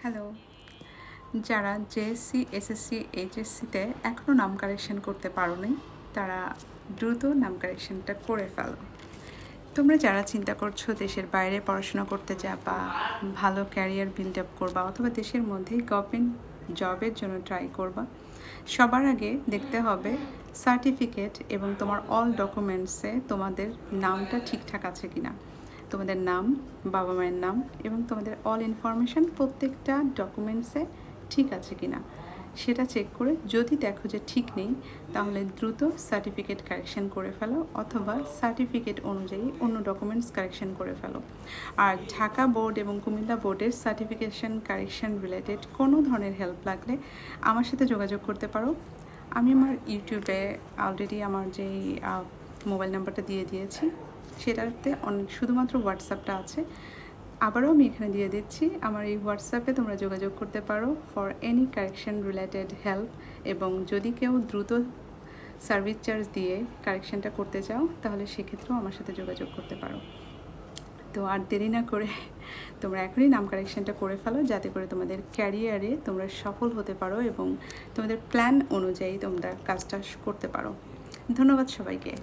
Hello, যারা JSC, SSC, এইচএসসিতে এখনও নাম কারেকশন করতে পারোনি, তারা দ্রুত নাম কারেকশনটা করে ফেলো। তোমরা যারা চিন্তা করছো দেশের বাইরে পড়াশোনা করতে যাবা, ভালো ক্যারিয়ার বিল্ড আপ করবা অথবা দেশের মধ্যেই গভর্নমেন্ট জবের জন্য ট্রাই করবা, সবার আগে দেখতে হবে সার্টিফিকেট এবং তোমার অল ডকুমেন্টসে তোমাদের নামটা ঠিকঠাক আছে কিনা। তোমাদের নাম, বাবা মায়ের নাম এবং তোমাদের অল ইনফরমেশান প্রত্যেকটা ডকুমেন্টসে ঠিক আছে কিনা সেটা চেক করে যদি দেখো যে ঠিক নেই, তাহলে দ্রুত সার্টিফিকেট কারেকশন করে ফেলো অথবা সার্টিফিকেট অনুযায়ী অন্য ডকুমেন্টস কারেকশন করে ফেলো। আর ঢাকা বোর্ড এবং কুমিল্লা বোর্ডের সার্টিফিকেশন কারেকশন রিলেটেড কোনো ধরনের হেল্প লাগলে আমার সাথে যোগাযোগ করতে পারো। আমি আমার ইউটিউবে অলরেডি আমার যেই মোবাইল নাম্বারটা দিয়ে দিয়েছি, সেটাতে শুধুমাত্র হোয়াটসঅ্যাপটা আছে। আবারও আমি এখানে দিয়ে দিচ্ছি, আমার এই হোয়াটসঅ্যাপে তোমরা যোগাযোগ করতে পারো for any correction related help. এবং যদি কেউ দ্রুত সার্ভিস চার্জ দিয়ে কারেকশানটা করতে চাও, তাহলে সেক্ষেত্রেও আমার সাথে যোগাযোগ করতে পারো। তো আর দেরি না করে তোমরা এখনই নাম কারেকশানটা করে ফেলো, যাতে করে তোমাদের ক্যারিয়ারে তোমরা সফল হতে পারো এবং তোমাদের প্ল্যান অনুযায়ী তোমরা কাজটা করতে পারো। ধন্যবাদ সবাইকে।